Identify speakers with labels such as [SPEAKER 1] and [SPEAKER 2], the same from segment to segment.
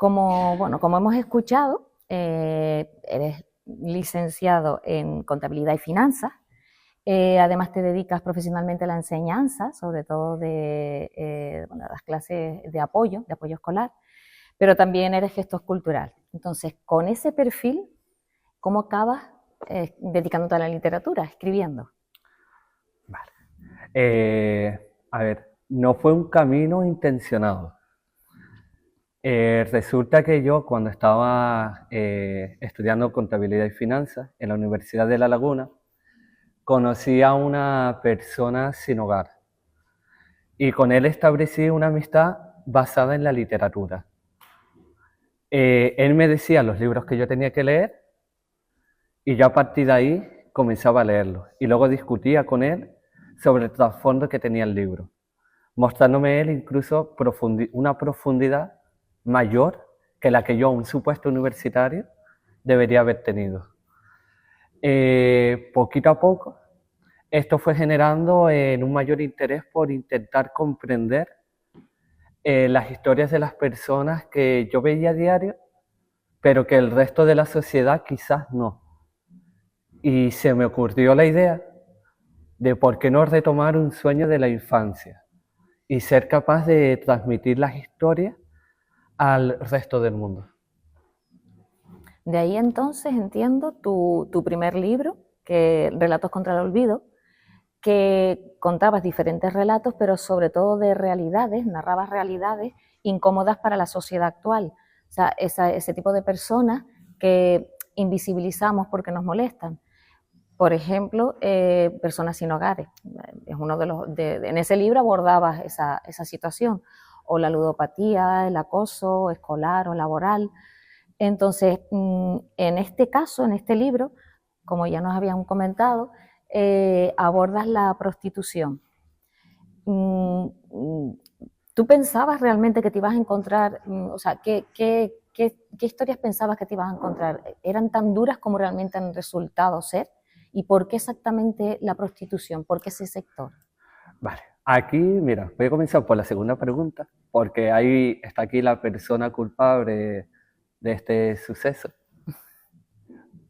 [SPEAKER 1] Como hemos escuchado, eres licenciado en Contabilidad y Finanzas. Además te dedicas profesionalmente a la enseñanza, sobre todo de las clases de apoyo escolar, pero también eres gestor cultural. Entonces, con ese perfil, ¿cómo acabas dedicándote a la literatura, escribiendo?
[SPEAKER 2] Vale. A ver, no fue un camino intencionado. Resulta que yo cuando estaba estudiando contabilidad y finanzas en la Universidad de La Laguna, conocí a una persona sin hogar y con él establecí una amistad basada en la literatura. Él me decía los libros que yo tenía que leer y yo a partir de ahí comenzaba a leerlos y luego discutía con él sobre el trasfondo que tenía el libro, mostrándome él incluso una profundidad mayor que la que yo, un supuesto universitario, debería haber tenido. Poquito a poco, esto fue generando un mayor interés por intentar comprender las historias de las personas que yo veía a diario, pero que el resto de la sociedad quizás no. Y se me ocurrió la idea de por qué no retomar un sueño de la infancia y ser capaz de transmitir las historias al resto del mundo.
[SPEAKER 1] De ahí entonces entiendo tu primer libro, que Relatos contra el Olvido, que contabas diferentes relatos, pero sobre todo de realidades, narrabas realidades incómodas para la sociedad actual. O sea, ese tipo de personas que invisibilizamos porque nos molestan. Por ejemplo, personas sin hogares. Es uno en ese libro abordabas esa situación. O la ludopatía, el acoso escolar o laboral. Entonces, en este caso, en este libro, como ya nos habían comentado, abordas la prostitución. ¿Tú pensabas realmente que te ibas a encontrar, o sea, qué historias pensabas que te ibas a encontrar? ¿Eran tan duras como realmente han resultado ser? ¿Y por qué exactamente la prostitución? ¿Por qué ese sector?
[SPEAKER 2] Vale, aquí, mira, voy a comenzar por la segunda pregunta, porque ahí está aquí la persona culpable de este suceso,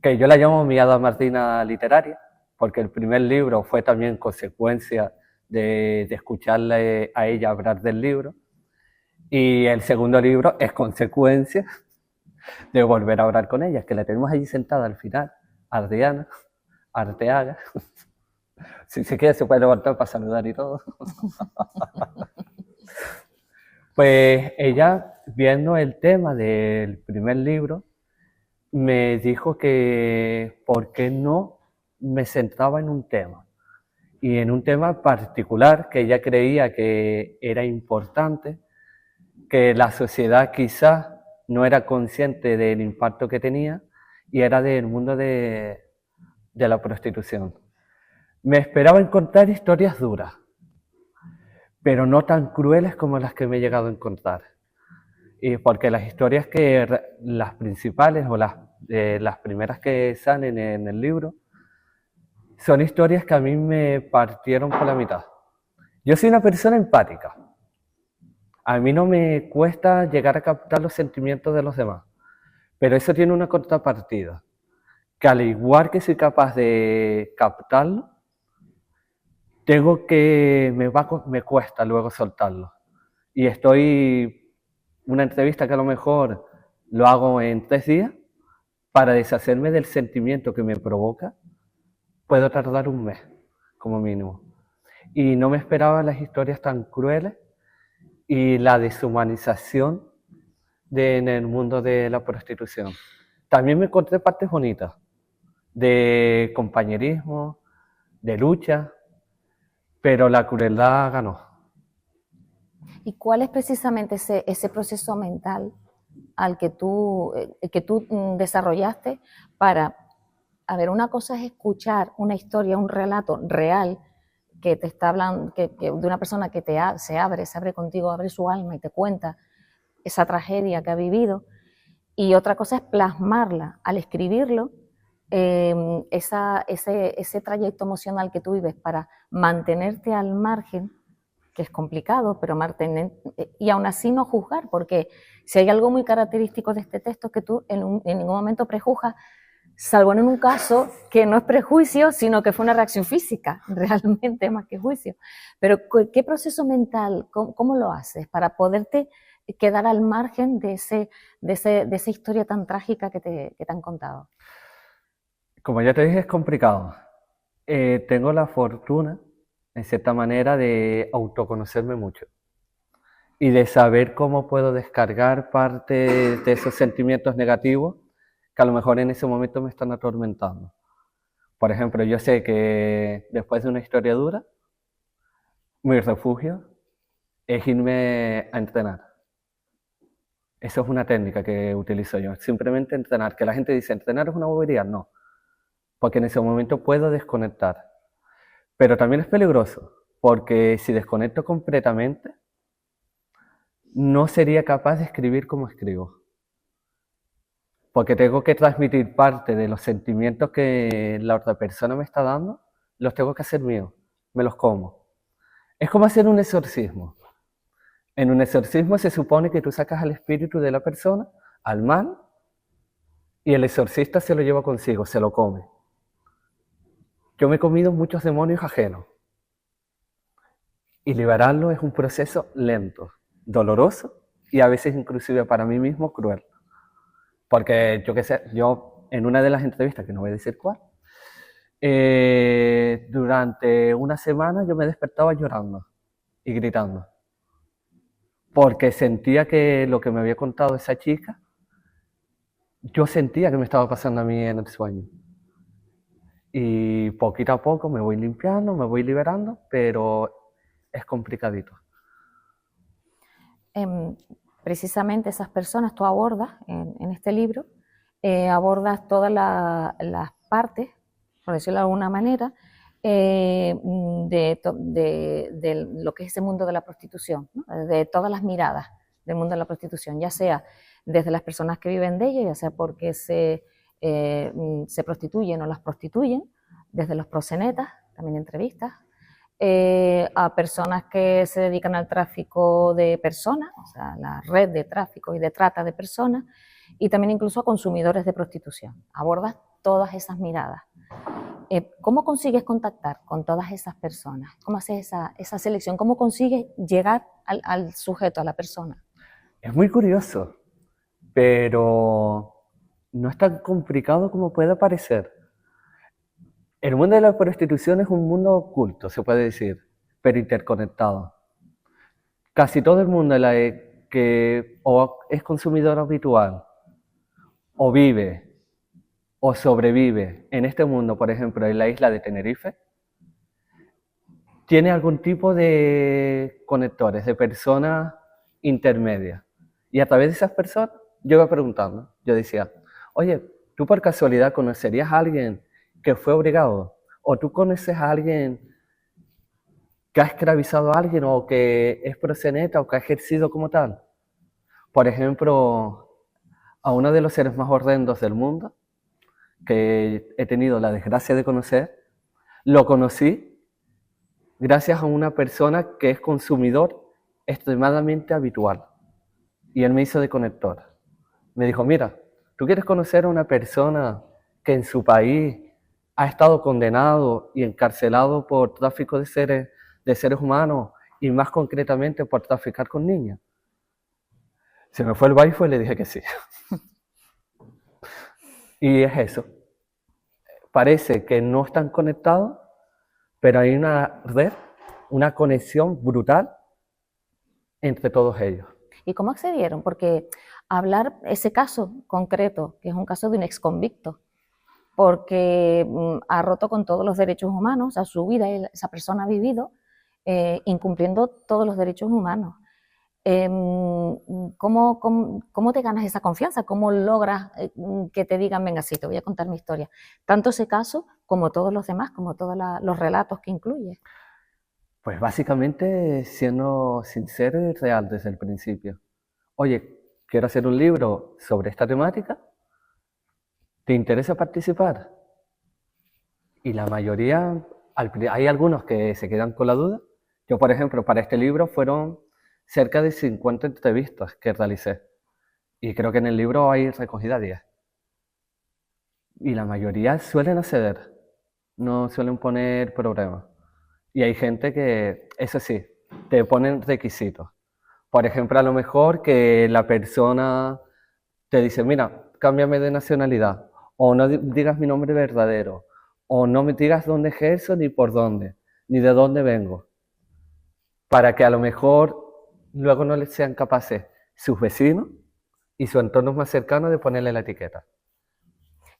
[SPEAKER 2] que yo la llamo mi hada Martina literaria, porque el primer libro fue también consecuencia de escucharle a ella hablar del libro, y el segundo libro es consecuencia de volver a hablar con ella, que la tenemos allí sentada al final, Adriana Arteaga. Si se quiere se puede levantar para saludar y todo. Pues ella, viendo el tema del primer libro, me dijo que por qué no me centraba en un tema. Y en un tema particular que ella creía que era importante, que la sociedad quizás no era consciente del impacto que tenía, y era del mundo de la prostitución. Me esperaba encontrar historias duras, pero no tan crueles como las que me he llegado a encontrar. Y porque las historias las principales o las primeras que salen en el libro, son historias que a mí me partieron por la mitad. Yo soy una persona empática. A mí no me cuesta llegar a captar los sentimientos de los demás, pero eso tiene una contrapartida, que al igual que soy capaz de captarlo, me cuesta luego soltarlo. Y una entrevista que a lo mejor lo hago en 3 días, para deshacerme del sentimiento que me provoca, puedo tardar un mes, como mínimo. Y no me esperaba las historias tan crueles y la deshumanización en el mundo de la prostitución. También me encontré partes bonitas, de compañerismo, de lucha, pero la crueldad ganó.
[SPEAKER 1] ¿Y cuál es precisamente ese proceso mental al que tú desarrollaste para, a ver, una cosa es escuchar una historia, un relato real que te está hablando, de una persona que se abre contigo, abre su alma y te cuenta esa tragedia que ha vivido, y otra cosa es plasmarla al escribirlo, ese trayecto emocional que tú vives para mantenerte al margen que es complicado, pero y aún así no juzgar, porque si hay algo muy característico de este texto es que tú en ningún momento prejuzgas, salvo en un caso que no es prejuicio, sino que fue una reacción física, realmente más que juicio. Pero ¿qué proceso mental, cómo lo haces para poderte quedar al margen de esa historia tan trágica que te han contado?
[SPEAKER 2] Como ya te dije, es complicado. Tengo la fortuna, en cierta manera, de autoconocerme mucho y de saber cómo puedo descargar parte de esos sentimientos negativos que a lo mejor en ese momento me están atormentando. Por ejemplo, yo sé que después de una historia dura, mi refugio es irme a entrenar. Eso es una técnica que utilizo yo, simplemente entrenar. Que la gente dice, entrenar es una bobería, no, porque en ese momento puedo desconectar. Pero también es peligroso, porque si desconecto completamente, no sería capaz de escribir como escribo. Porque tengo que transmitir parte de los sentimientos que la otra persona me está dando, los tengo que hacer míos, me los como. Es como hacer un exorcismo. En un exorcismo se supone que tú sacas al espíritu de la persona, al mal, y el exorcista se lo lleva consigo, se lo come. Yo me he comido muchos demonios ajenos. Y liberarlo es un proceso lento, doloroso y a veces inclusive para mí mismo cruel. Porque yo qué sé, yo en una de las entrevistas, que no voy a decir cuál, durante una semana yo me despertaba llorando y gritando. Porque sentía que lo que me había contado esa chica, yo sentía que me estaba pasando a mí en el sueño. Y poquito a poco me voy limpiando, me voy liberando, pero es complicadito.
[SPEAKER 1] Precisamente esas personas tú abordas en este libro, abordas todas las partes, por decirlo de alguna manera, de lo que es ese mundo de la prostitución, ¿no? De todas las miradas del mundo de la prostitución, ya sea desde las personas que viven de ella, ya sea porque se prostituyen o las prostituyen, desde los proxenetas, también entrevistas, a personas que se dedican al tráfico de personas, o sea, la red de tráfico y de trata de personas, y también incluso a consumidores de prostitución. Abordas todas esas miradas. ¿Cómo consigues contactar con todas esas personas? ¿Cómo haces esa selección? ¿Cómo consigues llegar al sujeto, a la persona?
[SPEAKER 2] Es muy curioso, pero no es tan complicado como puede parecer. El mundo de la prostitución es un mundo oculto, se puede decir, pero interconectado. Casi todo el mundo que o es consumidor habitual, o vive, o sobrevive en este mundo, por ejemplo, en la isla de Tenerife, tiene algún tipo de conectores, de personas intermedias. Y a través de esas personas, yo iba preguntando, yo decía, oye, ¿tú por casualidad conocerías a alguien que fue obligado? ¿O tú conoces a alguien que ha esclavizado a alguien o que es proxeneta o que ha ejercido como tal? Por ejemplo, a uno de los seres más horrendos del mundo, que he tenido la desgracia de conocer, lo conocí gracias a una persona que es consumidor extremadamente habitual. Y él me hizo de conector. Me dijo, mira, ¿tú quieres conocer a una persona que en su país ha estado condenado y encarcelado por tráfico de seres humanos y más concretamente por traficar con niñas? Se me fue el baifo y le dije que sí. Y es eso. Parece que no están conectados, pero hay una red, una conexión brutal entre todos ellos.
[SPEAKER 1] ¿Y cómo accedieron? Porque hablar ese caso concreto, que es un caso de un exconvicto, porque ha roto con todos los derechos humanos, a su vida esa persona ha vivido incumpliendo todos los derechos humanos. ¿Cómo te ganas esa confianza? ¿Cómo logras que te digan, venga, sí, te voy a contar mi historia? Tanto ese caso como todos los demás, como todos los relatos que incluye.
[SPEAKER 2] Pues básicamente siendo sincero y real desde el principio. Oye, quiero hacer un libro sobre esta temática. ¿Te interesa participar? Y la mayoría, hay algunos que se quedan con la duda, Yo, por ejemplo, para este libro fueron cerca de 50 entrevistas que realicé. Y creo que en el libro hay recogida 10. Y la mayoría suelen acceder, no suelen poner problemas. Y hay gente que, eso sí, te ponen requisitos. Por ejemplo, a lo mejor que la persona te dice, mira, cámbiame de nacionalidad, o no digas mi nombre verdadero, o no me digas dónde ejerzo, ni por dónde, ni de dónde vengo, para que a lo mejor luego no les sean capaces sus vecinos y su entorno más cercano de ponerle la etiqueta.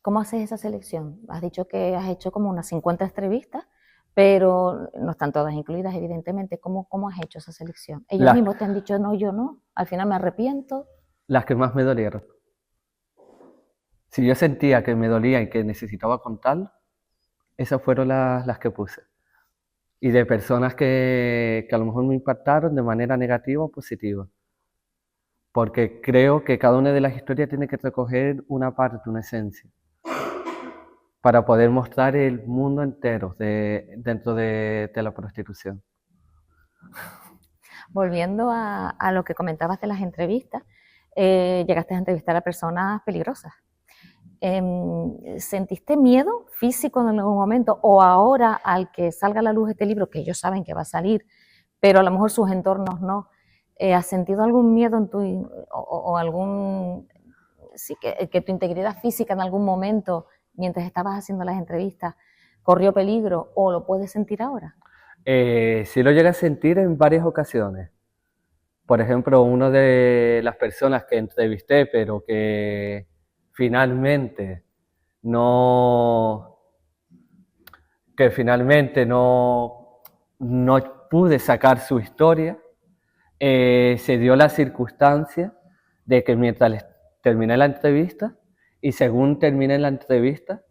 [SPEAKER 1] ¿Cómo haces esa selección? Has dicho que has hecho como unas 50 entrevistas, pero no están todas incluidas, evidentemente. ¿Cómo has hecho esa selección? Ellos
[SPEAKER 2] Las,
[SPEAKER 1] mismos te han dicho, no, yo no, al final me arrepiento.
[SPEAKER 2] las que más me dolieron. Si yo sentía que me dolía y que necesitaba contar, esas fueron las que puse. Y de personas que a lo mejor me impactaron de manera negativa o positiva. Porque creo que cada una de las historias tiene que recoger una parte, una esencia, para poder mostrar el mundo entero dentro de la prostitución.
[SPEAKER 1] Volviendo a lo que comentabas de las entrevistas, llegaste a entrevistar a personas peligrosas. ¿Sentiste miedo físico en algún momento o ahora al que salga a la luz este libro, que ellos saben que va a salir, pero a lo mejor sus entornos no? ¿Has sentido algún miedo en o algún, sí, que tu integridad física en algún momento, mientras estabas haciendo las entrevistas, corrió peligro o lo puedes sentir ahora?
[SPEAKER 2] Sí lo llegué a sentir en varias ocasiones. Por ejemplo, una de las personas que entrevisté, pero que finalmente no, no pude sacar su historia, se dio la circunstancia de que mientras terminé la entrevista y según terminé la entrevista,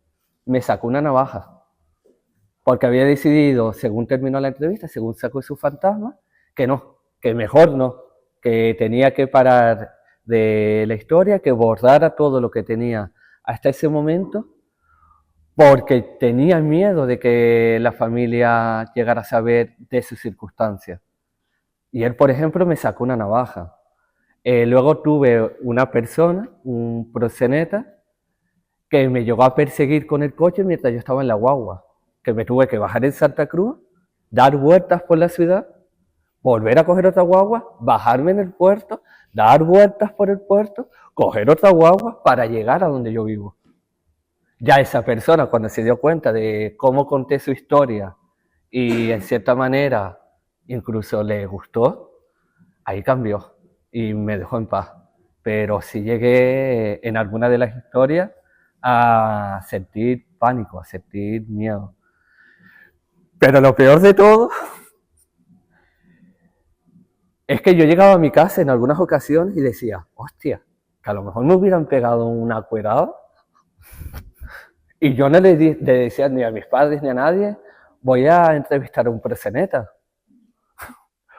[SPEAKER 2] me sacó una navaja. Porque había decidido, según terminó la entrevista, según sacó su fantasma, que no, que mejor no, que tenía que parar de la historia, que borrara todo lo que tenía hasta ese momento, porque tenía miedo de que la familia llegara a saber de sus circunstancias. Y él, por ejemplo, me sacó una navaja. Luego tuve una persona, un proxeneta, que me llegó a perseguir con el coche mientras yo estaba en la guagua, que me tuve que bajar en Santa Cruz, dar vueltas por la ciudad, volver a coger otra guagua, bajarme en el puerto, dar vueltas por el puerto, coger otra guagua para llegar a donde yo vivo. Ya esa persona, cuando se dio cuenta de cómo conté su historia y en cierta manera incluso le gustó, ahí cambió y me dejó en paz. Pero sí llegué en alguna de las historias a sentir pánico, a sentir miedo. Pero lo peor de todo es que yo llegaba a mi casa en algunas ocasiones y decía, hostia, que a lo mejor me hubieran pegado una cuerada. Y yo no le decía ni a mis padres ni a nadie, voy a entrevistar a un proxeneta.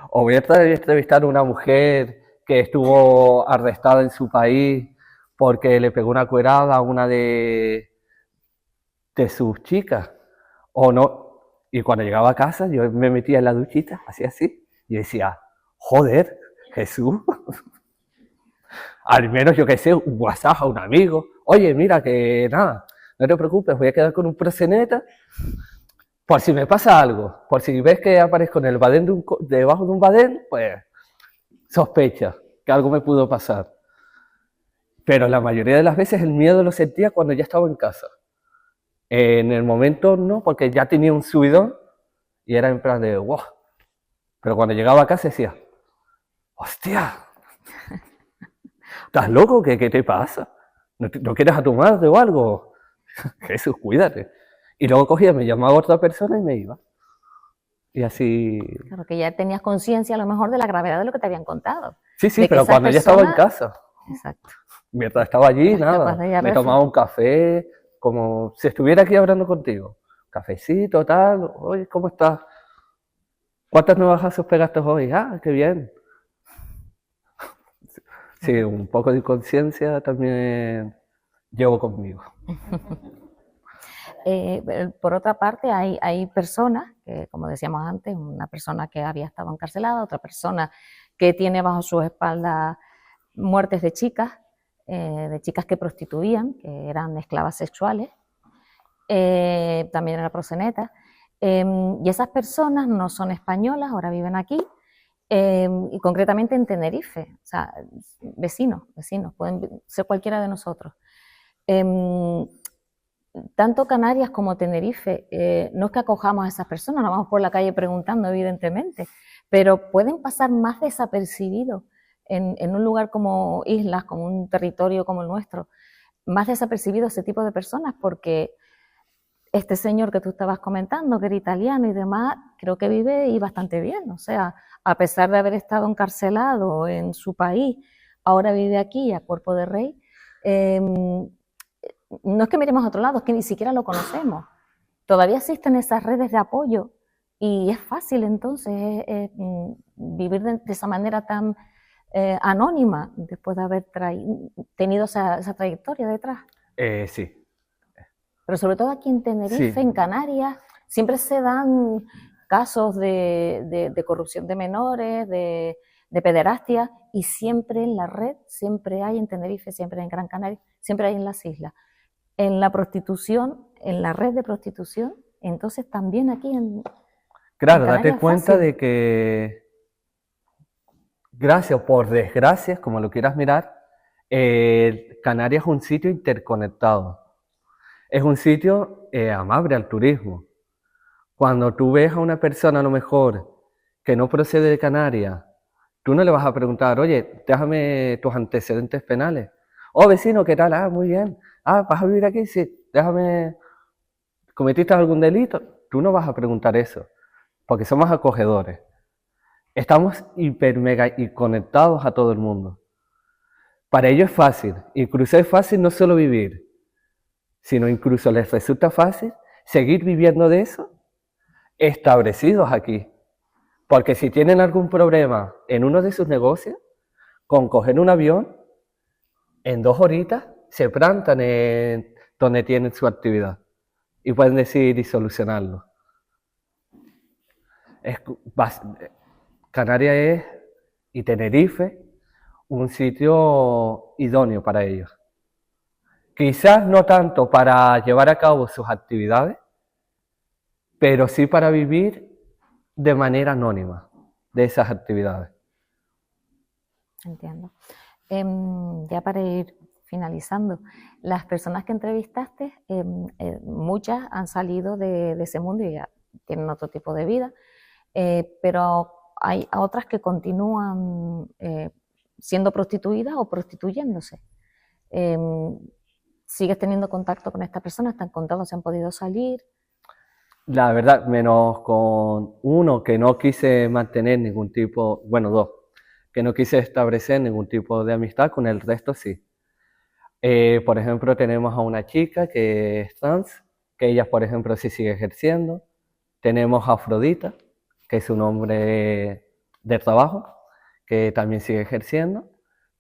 [SPEAKER 2] O voy a entrevistar a una mujer que estuvo arrestada en su país porque le pegó una cuerada a una de sus chicas. O no. Y cuando llegaba a casa, yo me metía en la duchita, hacía así, y decía, joder, Jesús. Al menos, yo qué sé, un WhatsApp a un amigo. Oye, mira, que nada, no te preocupes, voy a quedar con un proxeneta por si me pasa algo. Por si ves que aparezco en el badén debajo de un badén, pues sospecha que algo me pudo pasar. Pero la mayoría de las veces el miedo lo sentía cuando ya estaba en casa. En el momento no, porque ya tenía un subidón y era en plan de wow. Pero cuando llegaba a casa decía, hostia, ¿estás loco? ¿Qué te pasa? ¿No quieres a tu madre o algo? Jesús, cuídate. Y luego cogía, me llamaba a otra persona y me iba. Y así...
[SPEAKER 1] Claro, que ya tenías conciencia a lo mejor de la gravedad de lo que te habían contado.
[SPEAKER 2] Sí, pero cuando ya estaba en casa.
[SPEAKER 1] Exacto.
[SPEAKER 2] Mientras estaba allí, nada. Me tomaba un café, como si estuviera aquí hablando contigo. Cafecito, tal. Oye, ¿cómo estás? ¿Cuántas nuevas haces pegaste hoy? Ah, qué bien. Sí, un poco de conciencia también llevo conmigo.
[SPEAKER 1] por otra parte, hay personas, que, como decíamos antes, una persona que había estado encarcelada, otra persona que tiene bajo su espalda muertes de chicas que prostituían, que eran esclavas sexuales, también era proxeneta. Y esas personas no son españolas, ahora viven aquí, y concretamente en Tenerife, o sea, vecinos, pueden ser cualquiera de nosotros. Tanto Canarias como Tenerife, no es que acojamos a esas personas, no vamos por la calle preguntando, evidentemente, pero pueden pasar más desapercibidos en un lugar como islas, como un territorio como el nuestro, más desapercibido ese tipo de personas, porque este señor que tú estabas comentando, que era italiano y demás, creo que vive y bastante bien. O sea, a pesar de haber estado encarcelado en su país, ahora vive aquí a cuerpo de rey. No es que miremos a otro lado, es que ni siquiera lo conocemos. Todavía existen esas redes de apoyo y es fácil entonces vivir de esa manera tan anónima después de haber tenido esa trayectoria detrás.
[SPEAKER 2] Sí.
[SPEAKER 1] Pero sobre todo aquí en Tenerife, en Canarias, siempre se dan casos de corrupción de menores, de pederastia, y siempre en la red, siempre hay en Tenerife, siempre en Gran Canaria, siempre hay en las islas. En la prostitución, en la red de prostitución, entonces también aquí en
[SPEAKER 2] Claro, date cuenta de que, gracias o por desgracia, como lo quieras mirar, Canarias es un sitio interconectado. Es un sitio amable al turismo. Cuando tú ves a una persona a lo mejor que no procede de Canarias, tú no le vas a preguntar, oye, déjame tus antecedentes penales. Oh, vecino, ¿qué tal? Ah, muy bien. Ah, ¿vas a vivir aquí? Sí, déjame, ¿cometiste algún delito? Tú no vas a preguntar eso, porque somos acogedores. Estamos hiper mega y conectados a todo el mundo. Para ellos es fácil, incluso es fácil no solo vivir, sino incluso les resulta fácil seguir viviendo de eso establecidos aquí. Porque si tienen algún problema en uno de sus negocios, con coger un avión, en 2 horitas se plantan en donde tienen su actividad y pueden decidir y solucionarlo. Canarias es, y Tenerife, un sitio idóneo para ellos. Quizás no tanto para llevar a cabo sus actividades, pero sí para vivir de manera anónima de esas actividades.
[SPEAKER 1] Entiendo. Ya para ir finalizando, las personas que entrevistaste, muchas han salido de ese mundo y ya tienen otro tipo de vida, pero hay otras que continúan siendo prostituidas o prostituyéndose. ¿Sigues teniendo contacto con estas personas? ¿Te han contado si han podido salir?
[SPEAKER 2] La verdad, menos con uno que no quise mantener ningún tipo, bueno, 2, que no quise establecer ningún tipo de amistad, con el resto sí. Por ejemplo, tenemos a una chica que es trans, que ella, por ejemplo, sí sigue ejerciendo. Tenemos a Afrodita, que es un hombre de trabajo, que también sigue ejerciendo,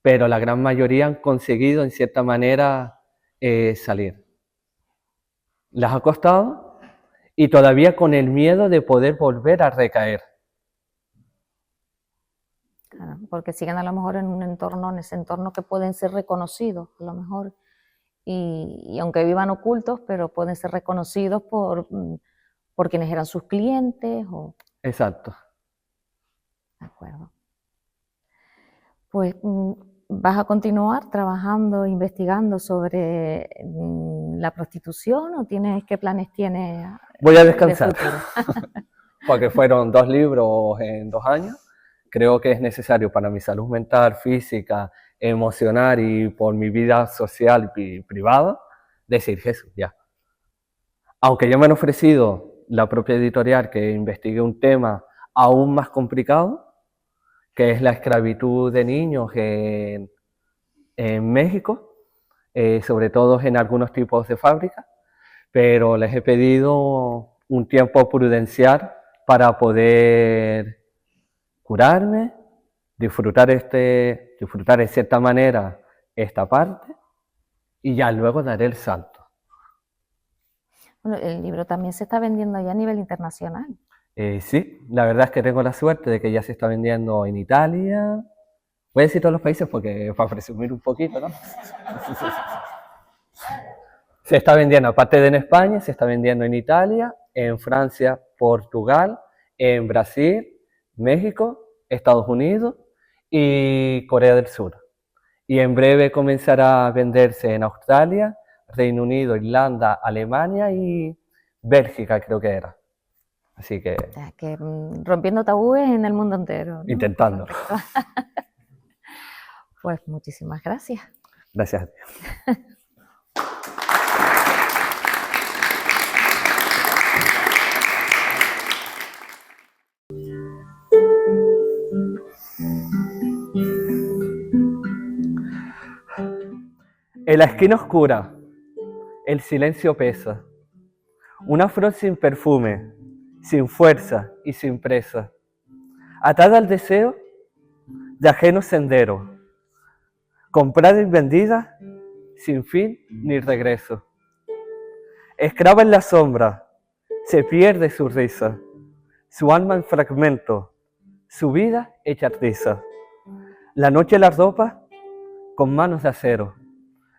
[SPEAKER 2] pero la gran mayoría han conseguido, en cierta manera, salir. Les ha costado y todavía con el miedo de poder volver a recaer.
[SPEAKER 1] Claro, porque siguen a lo mejor en ese entorno que pueden ser reconocidos, a lo mejor, y aunque vivan ocultos, pero pueden ser reconocidos por quienes eran sus clientes.
[SPEAKER 2] Exacto.
[SPEAKER 1] De acuerdo. Pues vas a continuar trabajando, investigando sobre la prostitución, o qué planes tienes?
[SPEAKER 2] Voy a descansar, porque fueron 2 libros en 2 años. Creo que es necesario para mi salud mental, física, emocional y por mi vida social y privada, decir Jesús, ya. Aunque ya me han ofrecido la propia editorial que investigue un tema aún más complicado, que es la esclavitud de niños en México, sobre todo en algunos tipos de fábricas, pero les he pedido un tiempo prudencial para poder curarme, disfrutar en cierta manera esta parte, y ya luego daré el salto.
[SPEAKER 1] Bueno, el libro también se está vendiendo ya a nivel internacional.
[SPEAKER 2] Sí, la verdad es que tengo la suerte de que ya se está vendiendo en Italia. Voy a decir todos los países porque para presumir un poquito, ¿no? Se está vendiendo, aparte de en España, se está vendiendo en Italia, en Francia, Portugal, en Brasil, México, Estados Unidos y Corea del Sur. Y en breve comenzará a venderse en Australia, Reino Unido, Irlanda, Alemania y Bélgica, creo que era. Así que...
[SPEAKER 1] O sea, que rompiendo tabúes en el mundo entero, ¿no?
[SPEAKER 2] Intentando.
[SPEAKER 1] Pues muchísimas gracias.
[SPEAKER 2] Gracias a ti. En la esquina oscura, el silencio pesa. Una flor sin perfume, sin fuerza y sin presa, atada al deseo de ajeno sendero, comprada y vendida, sin fin ni regreso. Esclava en la sombra, se pierde su risa, su alma en fragmento, su vida hecha tiza. La noche la ropa con manos de acero,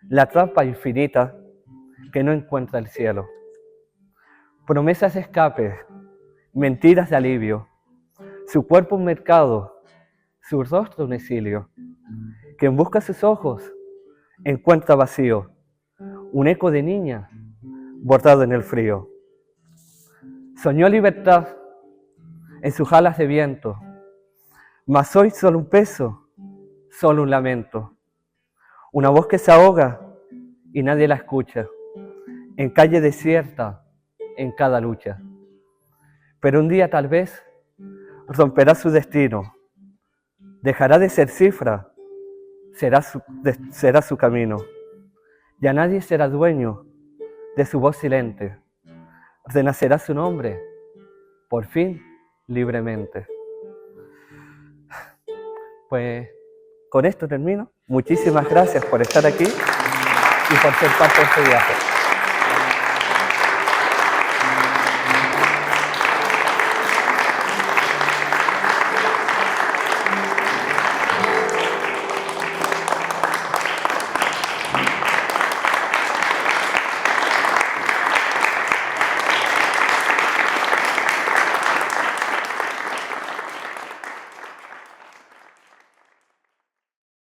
[SPEAKER 2] la trampa infinita que no encuentra el cielo. Promesas de escape, mentiras de alivio, su cuerpo un mercado, su rostro un exilio. Quien busca sus ojos encuentra vacío, un eco de niña bordado en el frío. Soñó libertad en sus alas de viento, mas hoy solo un peso, solo un lamento. Una voz que se ahoga y nadie la escucha, en calle desierta, en cada lucha. Pero un día tal vez romperá su destino, dejará de ser cifra, será su camino. Ya nadie será dueño de su voz silente, renacerá su nombre, por fin, libremente. Pues con esto termino. Muchísimas gracias por estar aquí y por ser parte de este viaje.